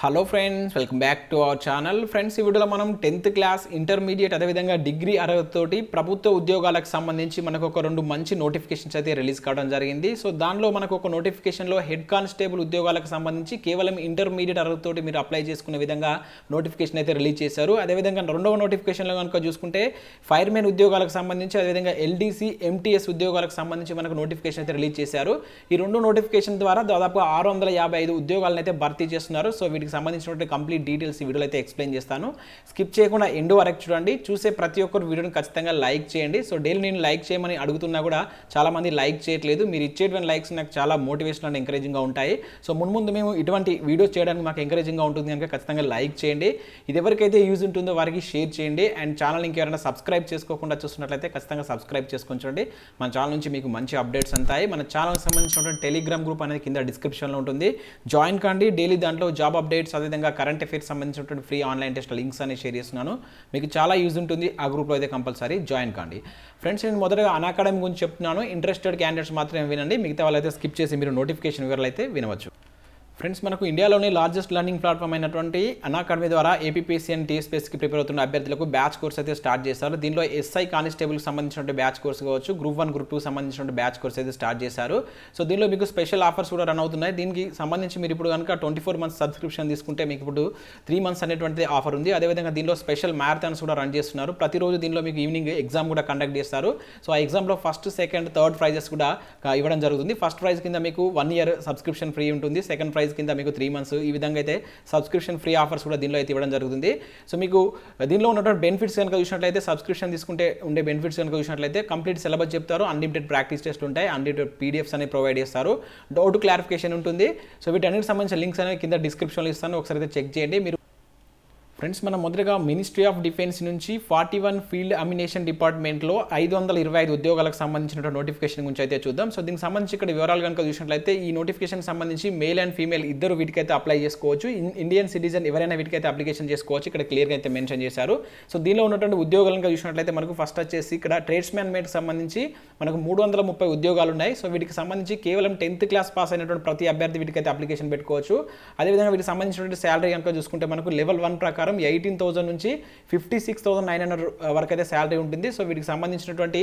Hello friends, welcome back to our channel. Friends, ఈ వీడియోలో మనం 10th క్లాస్, ఇంటర్మీడియట్, అదేవిధంగా డిగ్రీ అర్హతతోటి ప్రభుత్వ ఉద్యోగాలకు సంబంధించి మనకు ఒక రెండు మంచి నోటిఫికేషన్స్ అయితే రిలీజ్ కావడం జరిగింది. సో దానిలో మనకు ఒక నోటిఫికేషన్లో హెడ్ కానిస్టేబుల్ ఉద్యోగాలకు సంబంధించి కేవలం ఇంటర్మీడియట్ అర్హతతోటి మీరు అప్లై చేసుకునే విధంగా నోటిఫికేషన్ అయితే రిలీజ్ చేశారు. అదేవిధంగా రెండవ నోటిఫికేషన్లో కనుక చూసుకుంటే ఫైర్మెన్ ఉద్యోగాలకు సంబంధించి, అదేవిధంగా ఎల్డీసీ, ఎంటీఎస్ ఉద్యోగాలకు సంబంధించి మనకు నోటిఫికేషన్ అయితే రిలీజ్ చేశారు. ఈ రెండు నోటిఫికేషన్ ద్వారా దాదాపు 655 ఉద్యోగాలను అయితే భర్తీ చేస్తున్నారు. సో వీటికి సంబంధించినటువంటి కంప్లీట్ డీటెయిల్స్ ఈ వీడియోలో అయితే ఎక్స్ప్లెయిన్ చేస్తాను. స్కిప్ చేయకుండా ఎండ్ వరకు చూడండి. చూసే ప్రతి ఒక్కరు వీడియోని ఖచ్చితంగా లైక్ చేయండి. సో డైలీ నేను లైక్ చేయమని అడుగుతున్నా కూడా చాలా మంది లైక్ చేయట్లేదు. మీరు ఇచ్చేటువంటి లైక్స్ నాకు చాలా మోటివేషన్ అండ్ ఎంకరేజింగ్గా ఉంటాయి. సో ముందు మేము ఇటువంటి వీడియోస్ చేయడానికి మాకు ఎంకరేజింగ్గా ఉంటుంది కనుక ఖచ్చితంగా లైక్ చేయండి. ఇది ఎవరికైతే యూజ్ ఉంటుందో వారికి షేర్ చేయండి. అండ్ ఛానల్ ఇంకెవరైనా సబ్స్క్రైబ్ చేసుకోకుండా చూస్తున్నట్లయితే ఖచ్చితంగా సబ్స్క్రైబ్ చేసుకొని చూడండి. మన ఛానల్ నుంచి మీకు మంచి అప్డేట్స్ ఉంటాయి. మన ఛానల్కి సంబంధించినటువంటి టెలిగ్రామ్ గ్రూప్ అనేది కింద డిస్క్రిప్షన్లో ఉంటుంది. జాయిన్ కండి. డైలీ దాంట్లో జాబ్ అప్డేట్స్, అదేవిధంగా కరెంట్ అఫైర్స్ సంబంధించినటువంటి ఫ్రీ ఆన్లైన్ టెస్ట్ లింక్స్ అని షేర్ చేస్తున్నాను. మీకు చాలా యూజ్ ఉంటుంది. ఆ గ్రూప్లో అయితే కంపల్సరీ జాయిన్ కండి. ఫ్రెండ్స్, నేను మొదటగా అకాడమీ గురించి చెప్తున్నాను. ఇంట్రెస్టెడ్ క్యాండిడేట్స్ మాత్రమే వినండి. మిగతా వాళ్ళైతే స్కిప్ చేసి మీరు నోటిఫికేషన్ వివరాలు అయితే వినవచ్చు. ఫ్రెండ్స్, మనకు ఇండియాలోని లార్జెస్ట్ లర్నింగ్ ప్లాట్ఫామ్ అయినటువంటి అకాడమీ ద్వారా ఏపీపీఎస్సీ అండ్ టీఎస్పీఎస్సీకి ప్రిపేర్ అవుతున్న అభ్యర్థులకు బ్యాచ్ కోర్స్ అయితే స్టార్ట్ చేశారు. దీనిలో ఎస్ఐ కానిస్టేబుల్కి సంబంధించిన బ్యాచ్ కోర్స్ కావచ్చు, గ్రూప్ 1, గ్రూప్ 2 సంబంధించిన బ్యాచ్ కోర్స్ అయితే స్టార్ట్ చేశారు. సో దీనిలో మీకు స్పెషల్ ఆఫర్స్ కూడా రన్ అవుతున్నాయి. దీనికి సంబంధించి మీరు ఇప్పుడు కనుక 24 months సబ్స్క్రిప్షన్ తీసుకుంటే మీకు ఇప్పుడు 3 months అనేటువంటి ఆఫర్ ఉంది. అదేవిధంగా దీనిలో స్పెషల్ మ్యారథాన్స్ కూడా రన్ చేస్తున్నారు. ప్రతిరోజు దీనిలో మీకు ఈవినింగ్ ఎగ్జామ్ కూడా కండక్ట్ చేస్తారు. సో ఆ ఎగ్జామ్లో ఫస్ట్, సెకండ్, థర్డ్ ప్రైజెస్ కూడా ఇవ్వడం జరుగుతుంది. ఫస్ట్ ప్రైజ్ కింద మీకు 1 year సబ్స్క్రిప్షన్ ఫ్రీ ఉంటుంది. సెకండ్ ప్రైజ్ కింద మీకు 3 months. ఈ విధంగా అయితే సబ్స్క్రిప్షన్ ఫ్రీ ఆఫర్స్ కూడా దీనిలో అయితే ఇవ్వడం జరుగుతుంది. సో మీకు దీనిలో ఉన్నటువంటి బెనిఫిట్స్ కనుక చూసినట్లయితే, సబ్స్క్రిప్షన్ తీసుకుంటే ఉండే బెనిఫిట్స్ కనుక చూసినట్లయితే కంప్లీట్ సిలబస్ చెప్తారు, అన్లిమిటెడ్ ప్రాక్టీస్ టెస్ట్ ఉంటాయి, అన్లిమిటెడ్ పీడిఎఫ్స్ అనేవి ప్రొవైడ్ చేస్తారు, డౌట్ క్లారిఫికేషన్ ఉంటుంది. సో వీటన్నిటికి సంబంధించిన లింక్స్ అనేవి కింద డిస్క్రిప్షన్లో ఇస్తాను. ఒకసారి అయితే చెక్ చేయండి. మీరు ఫ్రెండ్స్, మనం మొదటగా మినిస్ట్రీ ఆఫ్ డిఫెన్స్ నుంచి 41 ఫీల్డ్ అమ్యునేషన్ డిపార్ట్మెంట్లో 525 ఉద్యోగాలకు సంబంధించిన నోటిఫికేషన్ గురించి అయితే చూద్దాం. సో దీనికి సంబంధించి ఇక్కడ వివరాలు కనుక చూసినట్లయితే ఈ నోటిఫికేషన్కి సంబంధించి మేల్ అండ్ ఫీమేల్ ఇద్దరు వీటికైతే అప్లై చేసుకోవచ్చు. ఇండియన్ సిటిజన్ ఎవరైనా వీటికైతే అప్లికేషన్ చేసుకోవచ్చు. ఇక్కడ క్లియర్గా అయితే మెన్షన్ చేశారు. సో దీనిలో ఉన్నటువంటి ఉద్యోగాలు కనుక చూసినట్లయితే మనకు ఫస్ట్ వచ్చేసి ఇక్కడ ట్రేడ్స్మెన్ మేట్కి సంబంధించి మనకు 330 ఉద్యోగాలు ఉన్నాయి. సో వీటికి సంబంధించి కేవలం 10th క్లాస్ పాస్ అయినటువంటి ప్రతి అభ్యర్థి వీటికైతే అప్లికేషన్ పెట్టుకోవచ్చు. అదేవిధంగా వీటికి సంబంధించినటువంటి శాలరీ కనుక చూసుకుంటే మనకు లెవెల్ 1 ప్రకారం 18,000 నుంచి 56,900 వరకు అయితే శాలరీ ఉంటుంది. సో వీటికి సంబంధించినటువంటి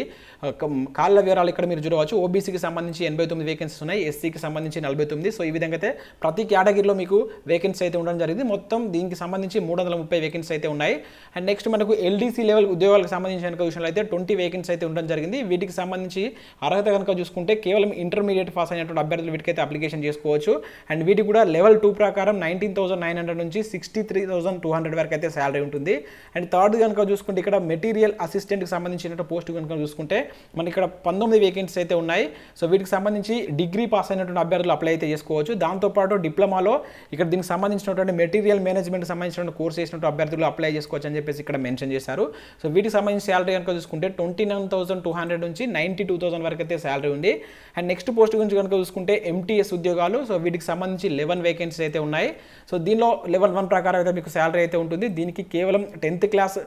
కాళ్ళ వివరాలు ఇక్కడ మీరు చూడవచ్చు. ఓబీసీకి సంబంధించి 89 వేకెన్సీస్ ఉన్నాయి, ఎస్సీకి సంబంధించి 49. సో ఈ విధంగా అయితే ప్రతి కేటగిరీలో మీకు వేకెన్సీ అయితే ఉండడం జరిగింది. మొత్తం దీనికి సంబంధించి 330 వేకెన్సీ అయితే ఉన్నాయి. అండ్ నెక్స్ట్ మనకు ఎల్డీసీ లెవెల్ ఉద్యోగాలకు సంబంధించిన కనుక చూసినట్లయితే 20 వేకెన్సీ అయితే ఉండడం జరిగింది. వీటికి సంబంధించి అర్హత కనుక చూసుకుంటే కేవలం ఇంటర్మీడియట్ పాస్ అయినటువంటి అభ్యర్థులు వీటికైతే అప్లికేషన్ చేసుకోవచ్చు. అండ్ వీటికి కూడా లెవెల్ 2 ప్రకారం 19,900 నుంచి 63,200 వరకు అయితే శాలరీ ఉంటుంది. అండ్ థర్డ్ కనుక చూసుకుంటే ఇక్కడ మెటీరియల్ అసిస్టెంట్కి సంబంధించిన పోస్ట్ కనుక చూసుకుంటే మనకి ఇక్కడ 19 వేకెన్సీస్ అయితే ఉన్నాయి. సో వీటికి సంబంధించి డిగ్రీ పాస్ అయినటువంటి అభ్యర్థులు అప్లై అయితే చేసుకోవచ్చు. దాంతోపాటు డిప్లొమాలో ఇక్కడ దీనికి సంబంధించినటువంటి మెటీరియల్ మేనేజ్మెంట్ సంబంధించిన కోర్స్ చేసినటువంటి అభ్యర్థులు అప్లై చేసుకోవచ్చు అని చెప్పేసి ఇక్కడ మెన్షన్ చేశారు. సో వీటికి సంబంధించిన శాలరీ కనుక చూసుకుంటే 29,200 నుంచి 92,000 వరకు అయితే శాలరీ ఉంది. అండ్ నెక్స్ట్ పోస్ట్ గురించి కనుక చూసుకుంటే ఎంటీఎస్ ఉద్యోగాలు. సో వీటికి సంబంధించి 11 వేకెన్సీస్ అయితే ఉన్నాయి. సో దీనిలో లెవెల్ 1 ప్రకారం అయితే మీకు శాలరీ అయితే ఉంటుంది. దీనికి కేవలం 10th క్లాస్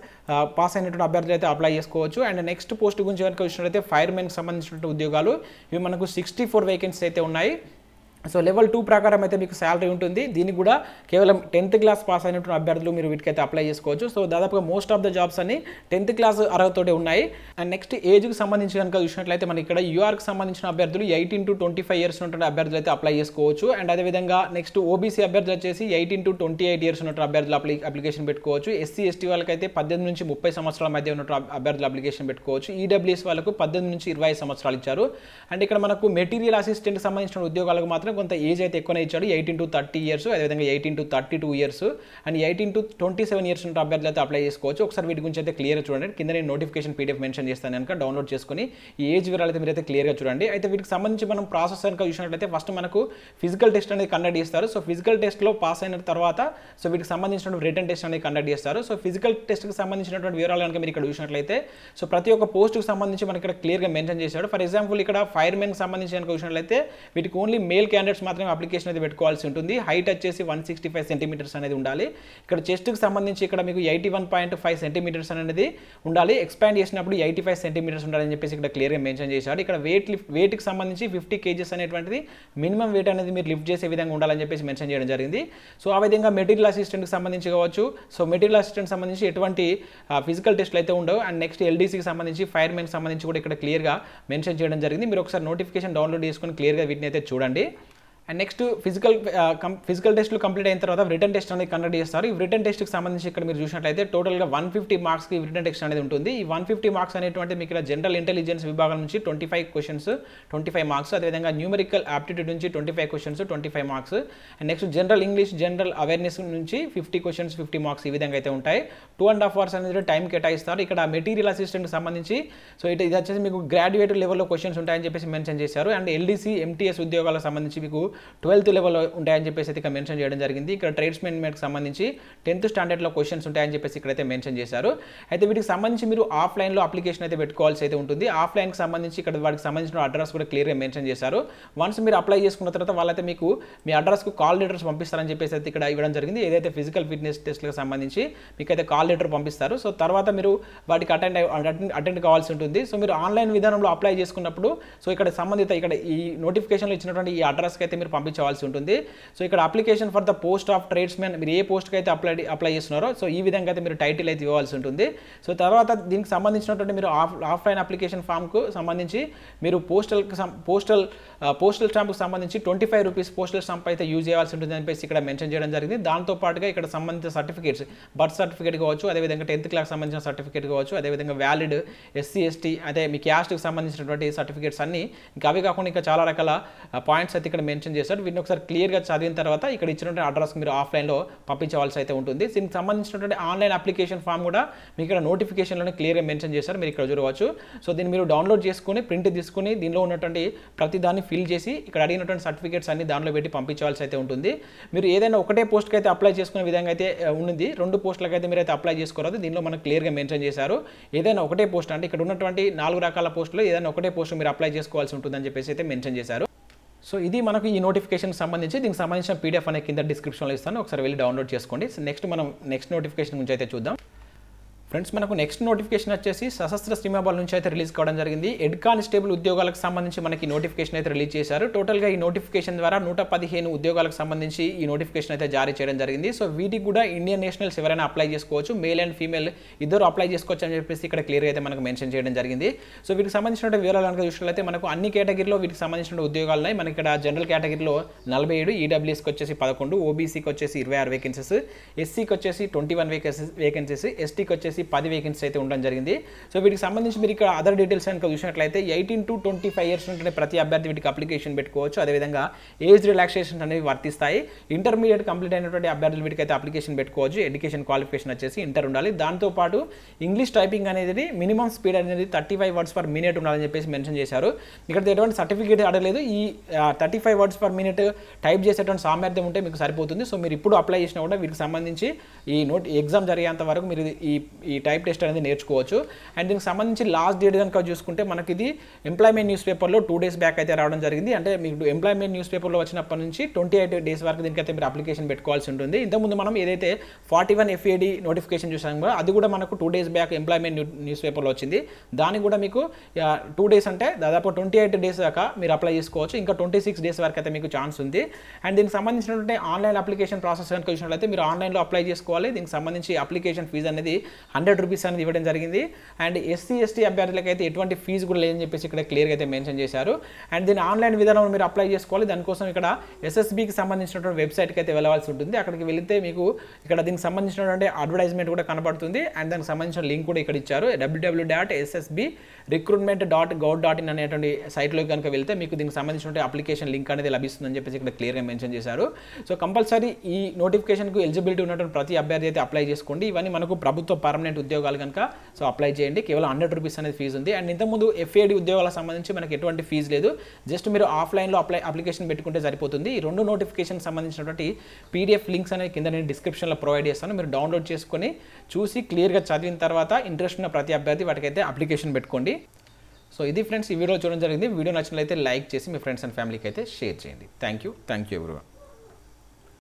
పాస్ అయినటువంటి అభ్యర్థులు అయితే అప్లై చేసుకోవచ్చు. అండ్ నెక్స్ట్ పోస్ట్ గురించి కనుక చూసినట్లయితే ఫైర్మెన్కి సంబంధించిన ఉద్యోగాలు. ఇవి మనకు 64 వేకెన్సీ అయితే ఉన్నాయి. సో లెవెల్ 2 ప్రకారం అయితే మీకు శాలరీ ఉంటుంది. దీనికి కూడా కేవలం 10th క్లాస్ పాస్ అయినటువంటి అభ్యర్థులు మీరు వీటికైతే అప్లై చేసుకోవచ్చు. సో దాదాపుగా మోస్ట్ ఆఫ్ ద జాబ్స్ అన్ని 10th క్లాస్ అర్హతతోటే ఉన్నాయి. అండ్ నెక్స్ట్ ఏజ్కి సంబంధించి కనుక చూసినట్లయితే మనకి ఇక్కడ యూఆర్కి సంబంధించిన అభ్యర్థులు 18 to 25 years ఉన్నటువంటి అభ్యర్థులు అయితే అప్లై చేసుకోవచ్చు. అండ్ అదేవిధంగా నెక్స్ట్ ఓబీసీ అభ్యర్థులు వచ్చేసి 18 to 28 years ఉన్నటువంటి అభ్యర్థులు అప్లికేషన్ పెట్టుకోవచ్చు. ఎస్సీ ఎస్టీ వాళ్ళకైతే 18 నుంచి 30 సంవత్సరాల మధ్య ఉన్నటువంటి అభ్యర్థులు అప్లికేషన్ పెట్టుకోవచ్చు. ఈడబ్ల్యూఎస్ వాళ్ళకు 18 నుంచి 25 సంవత్సరాలు ఇచ్చారు. అండ్ ఇక్కడ మనకు మెటీరియల్ అసిస్టెంట్కి సంబంధించిన ఉద్యోగాలకు మాత్రం కొంత ఏజ్ అయితే ఎక్కువనే ఇచ్చాడు. 18 to 30 years, అదేవిధంగా 18 to 32 years and 18 to 27 years ఉన్న అభ్యర్థులు అయితే అప్లై చేసుకోవచ్చు. ఒకసారి వీటి గురించి అయితే క్లియర్గా చూడండి. కింద నేను నోటిఫికేషన్ పీడిఎఫ్ మెన్షన్ చేస్తాను కనుక డౌన్లోడ్ చేసుకుని ఈ ఏజ్ వివరాలు అయితే మీరైతే క్లియర్గా చూడండి. అయితే వీటికి సంబంధించి మనం ప్రాసెస్ కనుక చూసినట్లయితే ఫస్ట్ మనకు ఫిజికల్ టెస్ట్ అనేది కండక్ట్ చేస్తారు. సో ఫిజికల్ టెస్ట్లో పాస్ అయిన తర్వాత సో వీటికి సంబంధించిన రిటర్న్ టెస్ట్ అనేది కండక్ట్ చేస్తారు. సో ఫిజికల్ టెస్ట్కి సంబంధించినటువంటి వివరాలు కనుక మీరు ఇక్కడ చూసినట్లయితే సో ప్రతి ఒక్క పోస్ట్కి సంబంధించి మనకి ఇక్కడ క్లియర్గా మెన్షన్ చేశాడు. ఫర్ ఎగ్జాంపుల్ ఇక్కడ ఫైర్మెన్కి సంబంధించి కనుక చూసినట్లయితే వీటికి ఓన్లీ మేల్ క్యాండిడేట్ క్యాండిడేట్స్ మాత్రమే అప్లికేషన్ అయితే పెట్టుకోవాల్సి ఉంటుంది. హైట్ వచ్చేసి 165 సెంటీమీటర్స్ అనేది ఉండాలి. ఇక్కడ చెస్ట్కి సంబంధించి ఇక్కడ మీకు 81.5 సెంటీమీటర్స్ అనేది ఉండాలి. ఎక్స్పాండ్ చేసినప్పుడు 85 సెంటీమీటర్స్ ఉండాలని చెప్పేసి ఇక్కడ క్లియర్గా మెన్షన్ చేశాడు. ఇక్కడ వెయిట్కి సంబంధించి 50 kgs అనేటువంటిది మినిమం వెయిట్ అనేది మీరు లిఫ్ట్ చేసే విధంగా ఉండాలని చెప్పేసి మెన్షన్ చేయడం జరిగింది. సో ఆ విధంగా మెటీరియల్ అసిస్టెంట్కి సంబంధించి కావచ్చు. సో మెటీరియల్ అసిస్టెంట్ సంబంధించి ఎటువంటి ఫిజికల్ టెస్ట్లు అయితే ఉండవు. అండ్ నెక్స్ట్ ఎల్డీసీకి సంబంధించి ఫైర్మెన్కి సంబంధించి కూడా ఇక్కడ క్లియర్గా మెన్షన్ చేయడం జరిగింది. మీరు ఒకసారి నోటిఫికేషన్ డౌన్లోడ్ చేసుకొని క్లియర్గా వీటిని అయితే చూడండి. అండ్ నెక్స్ట్ ఫిజికల్ టెస్ట్లు కంప్లీట్ అయిన తర్వాత రిటర్న్ టెస్ట్ అనేది కండక్ట్ చేస్తారు. ఈ రిటర్న్ టెస్ట్కి సంబంధించి ఇక్కడ మీరు చూసినట్లయితే టోటల్గా 150 మార్క్స్కి రిటర్న్ టెస్ట్ అనేది ఉంటుంది. ఈ 150 మార్క్స్ అనేటువంటి మీకు ఇక్కడ జనరల్ ఇంటెలిజెన్స్ విభాగం నుంచి 25 క్వశ్చన్స్ 25 మార్క్స్, అదేవిధంగా న్యూమరికల్ ఆప్టిట్యూడ్ నుంచి 25 questions 25 marks, and next general English general awareness నుంచి 50 క్వశ్చన్స్ 50 మార్క్స్ ఈ విధంగా అయితే ఉంటాయి. 2.5 hours అనేది టైం కేటాయిస్తారు. ఇక్కడ మెటీరియల్ అసిస్టెంట్కి సంబంధించి సో ఇది వచ్చేసి మీకు గ్రాడ్యుయేట్ లెవెల్లో క్వశ్చన్స్ ఉంటాయని చెప్పేసి మెన్షన్ చేశారు. అండ్ ఎల్డీసీ ఎంటీఎస్ ఉద్యోగాలకు సంబంధించి మీకు 12th లెవెల్లో ఉంటాయని చెప్పేసి ఇక్కడ మెన్షన్ చేయడం జరిగింది. ఇక్కడ ట్రేడ్స్మెన్కి సంబంధించి 10th స్టాండర్డ్లో క్వశ్చన్స్ ఉంటాయని చెప్పేసి ఇక్కడైతే మెన్షన్ చేశారు. అయితే వీటికి సంబంధించి మీరు ఆఫ్లైన్లో అప్లికేషన్ అయితే పెట్టుకోవాల్సి అయితే ఉంటుంది. ఆఫ్లైన్కి సంబంధించి ఇక్కడ వాటికి సంబంధించిన అడ్రస్ కూడా క్లియర్గా మెన్షన్ చేశారు. వన్స్ మీరు అప్లై చేసుకున్న తర్వాత వాళ్ళైతే మీకు మీ అడ్రస్కు కాల్ లెటర్స్ పంపిస్తారని చెప్పేసి అయితే ఇక్కడ ఇవ్వడం జరిగింది. ఏదైతే ఫిజికల్ ఫిట్నెస్ టెస్ట్లకు సంబంధించి మీకు అయితే కాల్ లెటర్ పంపిస్తారు. సో తర్వాత మీరు వాటికి అటెండ్ కావాల్సి ఉంటుంది. సో మీరు ఆన్లైన్ విధానంలో అప్లై చేసుకున్నప్పుడు సో ఇక్కడ సంబంధిత ఇక్కడ ఈ నోటిఫికేషన్లో ఇచ్చినటువంటి ఈ అడ్రస్కి అయితే మీరు పంపించవలసి ఉంటుంది. సో ఇక్కడ application for the post of tradesmen మీరు ఏ పోస్ట్కి అయితే అప్లై చేస్తున్నారో సో ఈ విధంగా అయితే మీరు టైటిల్ అయితే ఇవ్వాల్సి ఉంటుంది. సో తర్వాత దీనికి సంబంధించినటువంటి మీరు ఆఫ్లైన్ అప్లికేషన్ ఫామ్కు సంబంధించి మీరు పోస్టల్ స్టాంప్కి సంబంధించి 25 రూపీస్ పోస్టల్ స్టాంప్ అయితే యూజ్ చేయాల్సి ఉంటుంది అని చెప్పేసి ఇక్కడ మెన్షన్ చేయడం జరిగింది. దాంతో పాటుగా ఇక్కడ సంబంధిత సర్టిఫికేట్స్ బర్త్ సర్టిఫికేట్ కావచ్చు, అదేవిధంగా 10th క్లాస్ సంబంధించిన సర్టిఫికేట్ కావచ్చు, అదేవిధంగా వ్యాలిడ్ SC ST అదే మీ క్యాస్ట్కి సంబంధించినటువంటి సర్టిఫికేట్స్ అన్ని ఇంకా అవి కాకుండా ఇంకా చాలా రకాల పాయింట్స్ అయితే ఇక్కడ మెన్షన్ చేశారు. వీటిని ఒకసారి క్లియర్గా చదివిన తర్వాత ఇక్కడ ఇచ్చినటువంటి అడ్రస్కి మీరు ఆఫ్లైన్లో పంపించవలసి అయితే ఉంటుంది. దీనికి సంబంధించినటువంటి ఆన్లైన్ అప్లికేషన్ ఫామ్ కూడా మీకు ఇక్కడ నోటిఫికేషన్లోనే క్లియర్గా మెన్షన్ చేశారు. మీరు ఇక్కడ చూడవచ్చు. సో దీన్ని మీరు డౌన్లోడ్ చేసుకుని ప్రింట్ తీసుకుని దీనిలో ఉన్నటువంటి ప్రతి దాన్ని ఫిల్ చేసి ఇక్కడ అడిగినటువంటి సర్టిఫికేట్స్ అన్ని దానిలో పెట్టి పంపించవలసి అయితే ఉంటుంది. మీరు ఏదైనా ఒకటే పోస్ట్కి అయితే అప్లై చేసుకునే విధంగా అయితే ఉంది. 2 పోస్టులకు అయితే మీరు అయితే అప్లై చేసుకోరాదు. దీనిలో మనకు క్లియర్గా మెన్షన్ చేశారు. ఏదైనా ఒకటే పోస్ట్ అంటే ఇక్కడ ఉన్నటువంటి 4 రకాల పోస్టులు ఏదైనా ఒకటే పోస్ట్ మీరు అప్లై చేసుకోవాల్సి ఉంటుందని చెప్పేసి అయితే మెన్షన్ చేశారు. సో ఇది మనకు ఈ నోటిఫికేషన్కి సంబంధించి దీనికి సంబంధించిన PDF అనే కింద డిస్క్రిప్షన్లో ఇస్తాను. ఒకసారి వెళ్ళి డౌన్లోడ్ చేసుకోండి. నెక్స్ట్ నోటిఫికేషన్ గురించి అయితే చూద్దాం. ఫ్రెండ్స్ మనకు నెక్స్ట్ నోటిఫికేషన్ వచ్చేసి సశస్త్ర సీమాబల్ నుంచి అయితే రిలీజ్ కావడం జరిగింది. హెడ్ కానిస్టేబుల్ ఉద్యోగాలకు సంబంధించి మనకి నోటిఫికేషన్ అయితే రిలీజ్ చేశారు. టోటల్గా ఈ నోటిఫికేషన్ ద్వారా 115 ఉద్యోగాలకు సంబంధించి ఈ నోటిఫికేషన్ అయితే జారీ చేయడం జరిగింది. సో వీటికి కూడా ఇండియన్ నేషనల్స్ ఎవరైనా అప్లై చేసుకోవచ్చు, మేల్ అండ్ ఫీమేల్ ఇద్దరు అప్లై చేసుకోవచ్చు అని చెప్పేసి ఇక్కడ క్లియర్గా అయితే మనకు మెన్షన్ చేయడం జరిగింది. సో వీటికి సంబంధించిన వివరాలు కనుక చూసినట్లయితే మనకు అన్ని కేటగిరీలో వీటికి సంబంధించిన ఉద్యోగాలు ఉన్నాయి. మనకి ఇక్కడ జనరల్ కేటగిరీలో 47, ఈడబ్ల్యూఎస్కి వచ్చేసి 11, ఓబీసీకి వచ్చేసి 26 వేకెన్సీస్, ఎస్సీకి వచ్చేసి 21 వేకెన్సీస్, ఎస్టీకి వచ్చేసి 10 వేకెన్సీస్ అయితే ఉండడం జరిగింది. సో వీటికి సంబంధించి మీరు ఇక్కడ అదర్ డీటెయిల్స్ కనుక చూసినట్లయితే 18 to 25 years ఉంటే ప్రతి అభ్యర్థి వీటికి అప్లికేషన్ పెట్టుకోవచ్చు. అదేవిధంగా ఏజ్ రిలాక్సేషన్ అనేవి వర్తిస్తాయి. ఇంటర్మీడియట్ కంప్లీట్ అయినటువంటి అభ్యర్థులు వీటికి అయితే అప్లికేషన్ పెట్టుకోవచ్చు. ఎడ్యుకేషన్ క్వాలిఫికేషన్ వచ్చేసి ఇంటర్ ఉండాలి. దాంతోపాటు ఇంగ్లీష్ టైపింగ్ అనేది మినిమం స్పీడ్ అనేది 35 words per minute ఉండాలని చెప్పేసి మెన్షన్ చేశారు. ఇక్కడ ఎటువంటి సర్టిఫికేట్ అడగలేదు. ఈ 35 words per minute టైప్ చేసేటువంటి సామర్థ్యం ఉంటే మీకు సరిపోతుంది. సో మీరు ఇప్పుడు అప్లై చేసినా కూడా వీటికి సంబంధించి ఈ ఎగ్జామ్ జరిగేంత వరకు మీరు ఈ టైప్ టెస్ట్ అనేది నేర్చుకోవచ్చు. అండ్ దీనికి సంబంధించి లాస్ట్ డేట్ కనుక చూసుకుంటే మనకి ఇది ఎంప్లాయ్మెంట్ న్యూస్ పేపర్లో 2 days బ్యాక్ అయితే రావడం జరిగింది. అంటే మీకు ఎంప్లాయ్మెంట్ న్యూస్ పేపర్లో వచ్చినప్పటి నుంచి 28 days వరకు దీనికైతే మీరు అప్లికేషన్ పెట్టుకోవాల్సి ఉంటుంది. ఇంతకుముందు మనం ఏదైతే 41 FAD నోటిఫికేషన్ చూసాం కదా అది కూడా మనకు 2 days బ్యాక్ ఎంప్లాయ్మెంట్ న్యూస్ పేపర్లో వచ్చింది. దానికి కూడా మీకు 2 days అంటే దాదాపు 28 days దాకా మీరు అప్లై చేసుకోవచ్చు. ఇంకా 26 days వరకు అయితే మీకు ఛాన్స్ ఉంది. అండ్ దీనికి సంబంధించినటువంటి ఆన్లైన్ అప్లికేషన్ ప్రాసెస్ కనుక చూసినట్లయితే మీరు ఆన్లైన్లో అప్లై చేసుకోవాలి. దీనికి సంబంధించి అప్లికేషన్ ఫీజు అనేది 100 rupees అనేది ఇవ్వడం జరిగింది. అండ్ SC ST అభ్యర్థులకు అయితే ఎటువంటి ఫీజు కూడా లేదని చెప్పేసి ఇక్కడ క్లియర్గా అయితే మెన్షన్ చేశారు. అండ్ దీని ఆన్లైన్ విధానంలో మీరు అప్లై చేసుకోవాలి. దానికోసం ఇక్కడ SSBకి సంబంధించినటువంటి వెబ్సైట్కి అయితే వెళ్ళవలసి ఉంటుంది. అక్కడికి వెళితే మీకు ఇక్కడ దీనికి సంబంధించినటువంటి అడ్వర్టైజ్మెంట్ కూడా కనబడుతుంది. అండ్ దానికి సంబంధించిన లింక్ కూడా ఇక్కడ ఇచ్చారు. www.ssbrecruitment.govt.in అనేటువంటి సైట్లోకి కనుక వెళ్తే మీకు దీనికి సంబంధించిన అప్లికేషన్ లింక్ అనేది లభిస్తుందని చెప్పేసి ఇక్కడ క్లియర్గా మెన్షన్ చేశారు. సో కంపల్సరీ ఈ నోటిఫికేషన్కు ఎలిజిబిలిటీ ఉన్నటువంటి ప్రతి అభ్యర్థి అయితే అప్లై చేసుకోండి. ఇవన్నీ మనకు ప్రభుత్వ పర్మనెంట్ ఉద్యోగాలు కనుక సో అప్లై చేయండి. కేవలం 100 rupees అనేది ఫీజు ఉంది. అండ్ ఇంతకుముందు FAD ఉద్యోగాలకు సంబంధించి మనకి ఎటువంటి ఫీజు లేదు. జస్ట్ మీరు ఆఫ్లైన్లో అప్లికేషన్ పెట్టుకుంటే సరిపోతుంది. ఈ 2 నోటిఫికేషన్ సంబంధించినటువంటి PDF లింక్స్ అనేది కింద నేను డిస్క్రిప్షన్లో ప్రొవైడ్ చేస్తాను. మీరు డౌన్లోడ్ చేసుకొని చూసి క్లియర్గా చదివిన తర్వాత ఇంట్రెస్ట్ ఉన్న ప్రతి అభ్యర్థి వాటికైతే అప్లికేషన్ పెట్టుకోండి. సో ఇది ఫ్రెండ్స్ ఈ వీడియో చూడడం జరిగింది. వీడియో నచ్చినట్లయితే లైక్ చేసి మీ ఫ్రెండ్స్ అండ్ ఫ్యామిలీకి అయితే షేర్ చేయండి. Thank you everyone.